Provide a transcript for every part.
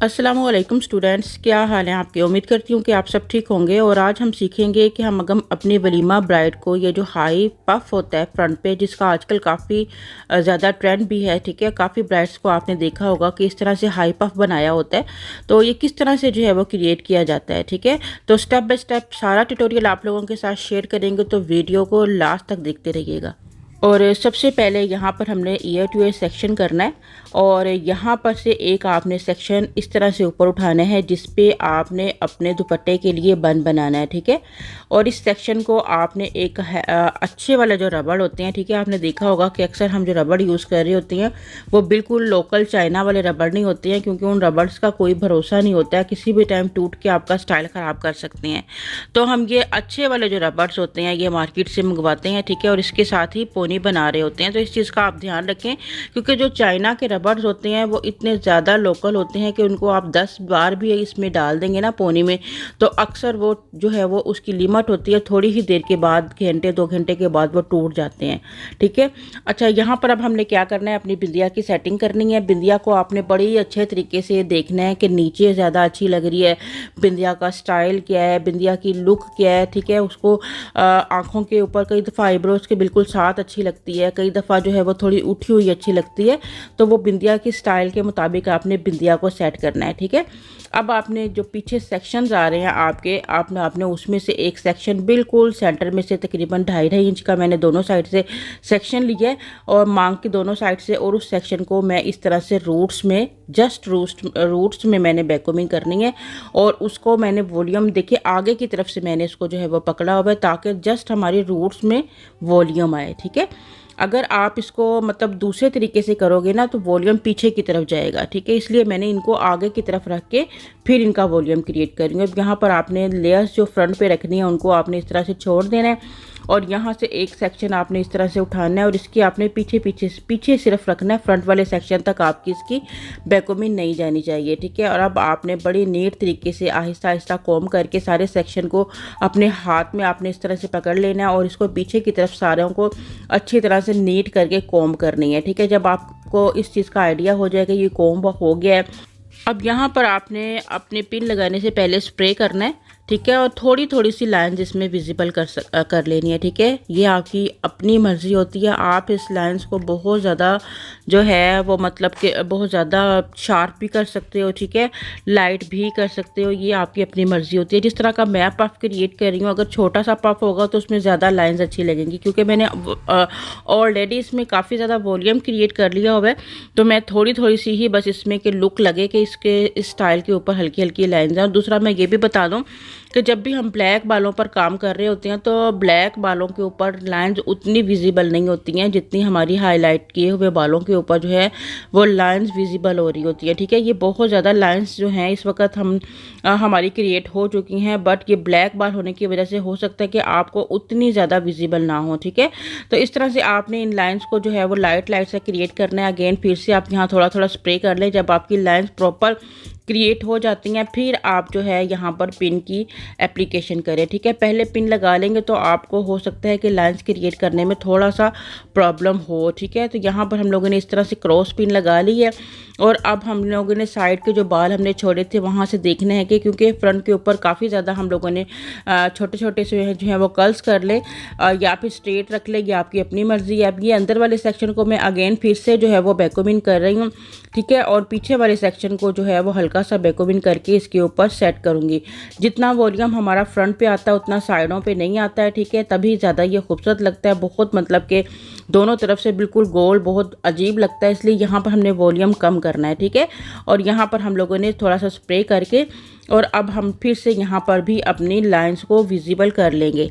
अस्सलामुअलैकुम स्टूडेंट्स, क्या हाल है आपके। उम्मीद करती हूँ कि आप सब ठीक होंगे। और आज हम सीखेंगे कि हम अगर अपनी वलीमा ब्राइड को ये जो हाई पफ होता है फ्रंट पे, जिसका आजकल काफ़ी ज़्यादा ट्रेंड भी है, ठीक है। काफ़ी ब्राइड्स को आपने देखा होगा कि इस तरह से हाई पफ बनाया होता है, तो ये किस तरह से जो है वो क्रिएट किया जाता है, ठीक है। तो स्टेप बाय स्टेप सारा ट्यूटोरियल आप लोगों के साथ शेयर करेंगे, तो वीडियो को लास्ट तक देखते रहिएगा। और सबसे पहले यहाँ पर हमने ईयर टू ईयर सेक्शन करना है, और यहाँ पर से एक आपने सेक्शन इस तरह से ऊपर उठाना है जिस पे आपने अपने दुपट्टे के लिए बन बनाना है, ठीक है। और इस सेक्शन को आपने एक अच्छे वाले जो रबड़ होते हैं, ठीक है, आपने देखा होगा कि अक्सर हम जो रबड़ यूज़ कर रहे होते हैं वो बिल्कुल लोकल चाइना वाले रबड़ नहीं होते हैं, क्योंकि उन रबड़्स का कोई भरोसा नहीं होता है, किसी भी टाइम टूट के आपका स्टाइल ख़राब कर सकते हैं। तो हम ये अच्छे वाले जो रबड़्स होते हैं ये मार्केट से मंगवाते हैं, ठीक है। और इसके साथ ही पोनी बना रहे होते हैं, तो इस चीज़ का आप ध्यान रखें, क्योंकि जो चाइना के रबर्स होते हैं वो इतने ज़्यादा लोकल होते हैं कि उनको आप 10 बार भी इसमें डाल देंगे ना पोनी में, तो अक्सर वो जो है वो उसकी लिमिट होती है, थोड़ी ही देर के बाद, घंटे 2 घंटे के बाद वो टूट जाते हैं, ठीक है। अच्छा, यहाँ पर अब हमने क्या करना है, अपनी बिंदिया की सेटिंग करनी है। बिंदिया को आपने बड़े ही अच्छे तरीके से देखना है कि नीचे ज़्यादा अच्छी लग रही है, बिंदिया का स्टाइल क्या है, बिंदिया की लुक क्या है, ठीक है। उसको आँखों के ऊपर कई दफ़ा आईब्रोज के बिल्कुल साथ अच्छी लगती है, कई दफ़ा जो है वो थोड़ी उठी हुई अच्छी लगती है। तो वो बिंदिया की स्टाइल के मुताबिक आपने बिंदिया को सेट करना है, ठीक है। अब आपने जो पीछे सेक्शंस आ रहे हैं आपके, आपने उसमें से एक सेक्शन बिल्कुल सेंटर में से तकरीबन 2.5 इंच का मैंने दोनों साइड से सेक्शन लिया है, और मांग की दोनों साइड से, और उस सेक्शन को मैं इस तरह से रूट्स में, जस्ट रूट्स में मैंने बैकोमिंग करनी है। और उसको मैंने वॉल्यूम देखिए आगे की तरफ से मैंने इसको जो है वो पकड़ा हुआ है, ताकि जस्ट हमारी रूट्स में वॉल्यूम आए, ठीक है। अगर आप इसको मतलब दूसरे तरीके से करोगे ना तो वॉल्यूम पीछे की तरफ जाएगा, ठीक है। इसलिए मैंने इनको आगे की तरफ रख के फिर इनका वॉल्यूम क्रिएट करूँगी। अब यहाँ पर आपने लेयर्स जो फ्रंट पे रखनी है उनको आपने इस तरह से छोड़ देना है, और यहाँ से एक सेक्शन आपने इस तरह से उठाना है, और इसकी आपने पीछे सिर्फ रखना है, फ्रंट वाले सेक्शन तक आपकी इसकी बैकोमिंग नहीं जानी चाहिए, ठीक है। और अब आपने बड़ी नीट तरीके से आहिस्ता आहिस्ता कॉम करके सारे सेक्शन को अपने हाथ में आपने इस तरह से पकड़ लेना है, और इसको पीछे की तरफ सारों को अच्छी तरह से नीट करके कॉम करनी है, ठीक है। जब आपको इस चीज़ का आइडिया हो जाएगा ये कॉम हो गया है, अब यहाँ पर आपने अपने पिन लगाने से पहले स्प्रे करना है, ठीक है। और थोड़ी थोड़ी सी लाइंस इसमें विजिबल कर लेनी है, ठीक है। ये आपकी अपनी मर्ज़ी होती है, आप इस लाइंस को बहुत ज़्यादा जो है वो मतलब कि बहुत ज़्यादा शार्प भी कर सकते हो, ठीक है, लाइट भी कर सकते हो, ये आपकी अपनी मर्ज़ी होती है। जिस तरह का मैं पफ क्रिएट कर रही हूँ, अगर छोटा सा पफ होगा तो उसमें ज़्यादा लाइंस अच्छी लगेंगी, क्योंकि मैंने ऑलरेडी इसमें काफ़ी ज़्यादा वॉल्यूम क्रिएट कर लिया हुआ है, तो मैं थोड़ी थोड़ी सी ही बस इसमें कि लुक लगे कि इसके इस स्टाइल के ऊपर हल्की हल्की लाइंस हैं। और दूसरा मैं ये भी बता दूँ कि जब भी हम ब्लैक बालों पर काम कर रहे होते हैं तो ब्लैक बालों के ऊपर लाइंस उतनी विजिबल नहीं होती हैं जितनी हमारी हाईलाइट किए हुए बालों के ऊपर जो है वो लाइंस विजिबल हो रही होती है, ठीक है। ये बहुत ज़्यादा लाइंस जो हैं इस वक्त हमारी क्रिएट हो चुकी हैं, बट ये ब्लैक बाल होने की वजह से हो सकता है कि आपको उतनी ज़्यादा विजिबल ना हो, ठीक है। तो इस तरह से आपने इन लाइंस को जो है वो लाइट लाइट से क्रिएट करना है। अगेन फिर से आप यहाँ थोड़ा थोड़ा स्प्रे कर लें। जब आपकी लाइंस प्रॉपर क्रिएट हो जाती हैं फिर आप जो है यहाँ पर पिन की एप्लीकेशन करें, ठीक है। पहले पिन लगा लेंगे तो आपको हो सकता है कि लाइंस क्रिएट करने में थोड़ा सा प्रॉब्लम हो, ठीक है। तो यहाँ पर हम लोगों ने इस तरह से क्रॉस पिन लगा ली है, और अब हम लोगों ने साइड के जो बाल हमने छोड़े थे वहाँ से देखना है कि क्योंकि फ्रंट के ऊपर काफ़ी ज़्यादा हम लोगों ने छोटे छोटे से जो है वो कर्ल्स कर ले, या फिर स्ट्रेट रख ले, या आपकी अपनी मर्ज़ी है। अब ये अंदर वाले सेक्शन को मैं अगेन फिर से जो है वो बैकोमिंग कर रही हूँ, ठीक है। और पीछे वाले सेक्शन को जो है वो हल्का सा बैकोमिंग करके इसके ऊपर सेट करूँगी। जितना वॉल्यूम हमारा फ्रंट पे आता है उतना साइडों पे नहीं आता है, ठीक है, तभी ज़्यादा ये खूबसूरत लगता है। बहुत मतलब कि दोनों तरफ से बिल्कुल गोल बहुत अजीब लगता है, इसलिए यहाँ पर हमने वॉल्यूम कम करना है, ठीक है। और यहाँ पर हम लोगों ने थोड़ा सा स्प्रे करके, और अब हम फिर से यहाँ पर भी अपनी लाइंस को विजिबल कर लेंगे।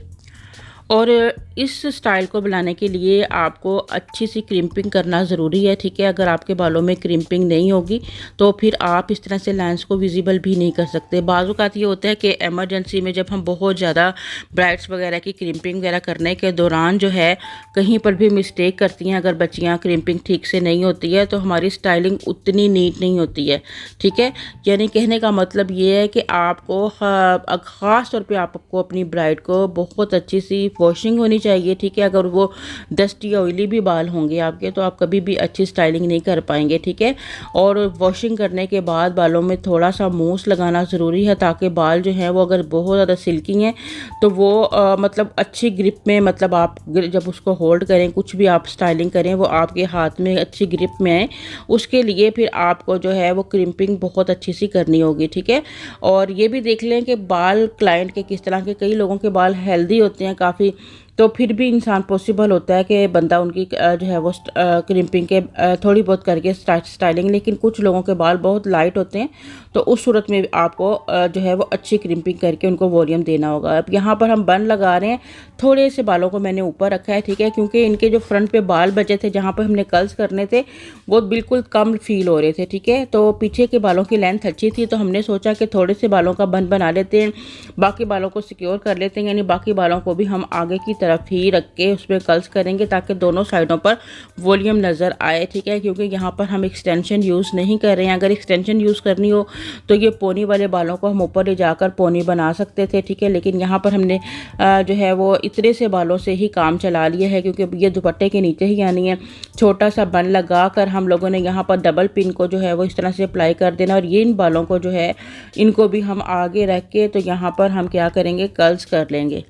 और इस स्टाइल को बनाने के लिए आपको अच्छी सी क्रिम्पिंग करना ज़रूरी है, ठीक है। अगर आपके बालों में क्रिम्पिंग नहीं होगी तो फिर आप इस तरह से लाइंस को विजिबल भी नहीं कर सकते। बाज़ औक़ात ये होता है कि इमरजेंसी में जब हम बहुत ज़्यादा ब्राइड्स वगैरह की क्रिम्पिंग वगैरह करने के दौरान जो है कहीं पर भी मिस्टेक करती हैं, अगर बच्चियाँ क्रिम्पिंग ठीक से नहीं होती है तो हमारी स्टाइलिंग उतनी नीट नहीं होती है, ठीक है। यानी कहने का मतलब ये है कि आपको ख़ास तौर पर आपको अपनी ब्राइड को बहुत अच्छी सी वॉशिंग होनी चाहिए, ठीक है। अगर वो डस्टी ऑयली भी बाल होंगे आपके तो आप कभी भी अच्छी स्टाइलिंग नहीं कर पाएंगे, ठीक है। और वॉशिंग करने के बाद बालों में थोड़ा सा मूस लगाना ज़रूरी है, ताकि बाल जो हैं वो अगर बहुत ज़्यादा सिल्की हैं तो वो मतलब अच्छी ग्रिप में, मतलब आप जब उसको होल्ड करें, कुछ भी आप स्टाइलिंग करें, वो आपके हाथ में अच्छी ग्रिप में आए। उसके लिए फिर आपको जो है वो क्रिम्पिंग बहुत अच्छी सी करनी होगी, ठीक है। और ये भी देख लें कि बाल क्लाइंट के किस तरह के, कई लोगों के बाल हेल्दी होते हैं काफ़ी, तो फिर भी इंसान पॉसिबल होता है कि बंदा उनकी जो है वो क्रिम्पिंग के थोड़ी बहुत करके स्टाइलिंग, लेकिन कुछ लोगों के बाल बहुत लाइट होते हैं, तो उस सूरत में आपको जो है वो अच्छी क्रिम्पिंग करके उनको वॉल्यूम देना होगा। अब यहाँ पर हम बन लगा रहे हैं, थोड़े से बालों को मैंने ऊपर रखा है, ठीक है, क्योंकि इनके जो फ्रंट पे बाल बचे थे जहाँ पर हमने कर्ल्स करने थे वो बिल्कुल कम फील हो रहे थे, ठीक है। तो पीछे के बालों की लेंथ अच्छी थी, तो हमने सोचा कि थोड़े से बालों का बन बना लेते हैं, बाकी बालों को सिक्योर कर लेते हैं, यानी बाकी बालों को भी हम आगे की तरफ ही रख के उसमें कर्ल्स करेंगे ताकि दोनों साइडों पर वॉल्यूम नज़र आए, ठीक है। क्योंकि यहाँ पर हम एक्सटेंशन यूज़ नहीं कर रहे हैं, अगर एक्सटेंशन यूज़ करनी हो तो ये पोनी वाले बालों को हम ऊपर ले जाकर पोनी बना सकते थे, ठीक है। लेकिन यहाँ पर हमने जो है वो इतने से बालों से ही काम चला लिया है, क्योंकि ये दुपट्टे के नीचे ही आनी है। छोटा सा बन लगा कर हम लोगों ने यहाँ पर डबल पिन को जो है वो इस तरह से अप्लाई कर देना, और ये इन बालों को जो है इनको भी हम आगे रख के तो यहाँ पर हम क्या करेंगे, कर्ल्स कर लेंगे।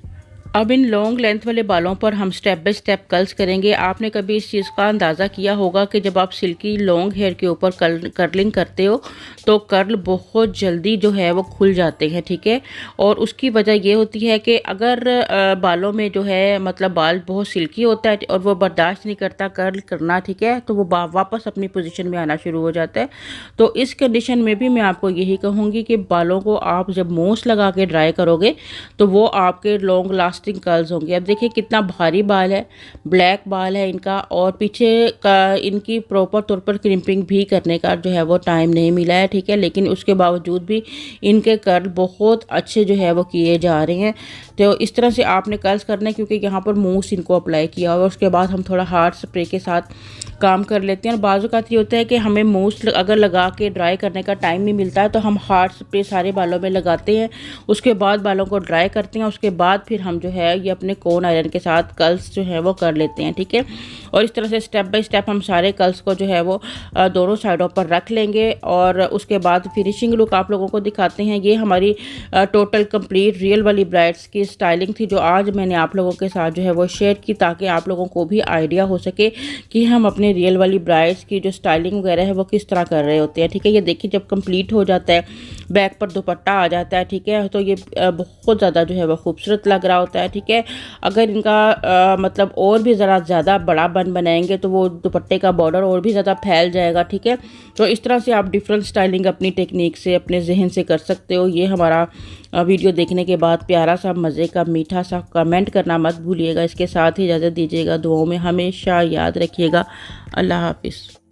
अब इन लॉन्ग लेंथ वाले बालों पर हम स्टेप बाय स्टेप कर्ल्स करेंगे। आपने कभी इस चीज़ का अंदाज़ा किया होगा कि जब आप सिल्की लॉन्ग हेयर के ऊपर कर्लिंग करते हो तो कर्ल बहुत जल्दी जो है वो खुल जाते हैं, ठीक है। और उसकी वजह ये होती है कि अगर बालों में जो है मतलब बाल बहुत सिल्की होता है और वो बर्दाश्त नहीं करता कर्ल करना, ठीक है, तो वो वापस अपनी पोजीशन में आना शुरू हो जाता है। तो इस कंडीशन में भी मैं आपको यही कहूँगी कि बालों को आप जब मूस लगा के ड्राई करोगे तो वो आपके लॉन्ग लास्ट कर्ल्स होंगे। अब देखिए कितना भारी बाल है, ब्लैक बाल है इनका, और पीछे का इनकी प्रॉपर तौर पर क्रिम्पिंग भी करने का जो है वो टाइम नहीं मिला है, ठीक है। लेकिन उसके बावजूद भी इनके कर्ल बहुत अच्छे जो है वो किए जा रहे हैं। तो इस तरह से आपने कर्ल्स करना है, क्योंकि यहाँ पर मूस इनको अप्लाई किया और उसके बाद हम थोड़ा हार्ड स्प्रे के साथ काम कर लेते हैं। और बाजू का ये होता है कि हमें मूस अगर लगा के ड्राई करने का टाइम नहीं मिलता है तो हम हार्ड स्प्रे सारे बालों में लगाते हैं, उसके बाद बालों को ड्राई करते हैं, उसके बाद फिर हम जो है ये अपने कोन आयरन के साथ कर्ल्स जो है वो कर लेते हैं, ठीक है। और इस तरह से स्टेप बाय स्टेप हम सारे कर्ल्स को जो है वो दोनों साइडों पर रख लेंगे, और उसके बाद फिनिशिंग लुक आप लोगों को दिखाते हैं। ये हमारी टोटल कंप्लीट रियल वाली ब्राइड्स की स्टाइलिंग थी, जो आज मैंने आप लोगों के साथ जो है वो शेयर की, ताकि आप लोगों को भी आइडिया हो सके कि हम अपने रियल वाली ब्राइड्स की जो स्टाइलिंग वगैरह है वो किस तरह कर रहे होते हैं, ठीक है। ये देखिए जब कंप्लीट हो जाता है, बैक पर दुपट्टा आ जाता है, ठीक है, तो ये बहुत ज़्यादा जो है वो खूबसूरत लग रहा होता है, ठीक है। अगर इनका मतलब और भी ज़्यादा बड़ा बन बनाएंगे तो वो दुपट्टे का बॉर्डर और भी ज़्यादा फैल जाएगा, ठीक है। तो इस तरह से आप डिफरेंट स्टाइलिंग अपनी टेक्निक से, अपने जहन से कर सकते हो। ये हमारा वीडियो देखने के बाद प्यारा सा मज़े का मीठा सा कमेंट करना मत भूलिएगा। इसके साथ ही इजाज़त दीजिएगा, दुआओं में हमेशा याद रखिएगा। अल्लाह हाफिज़।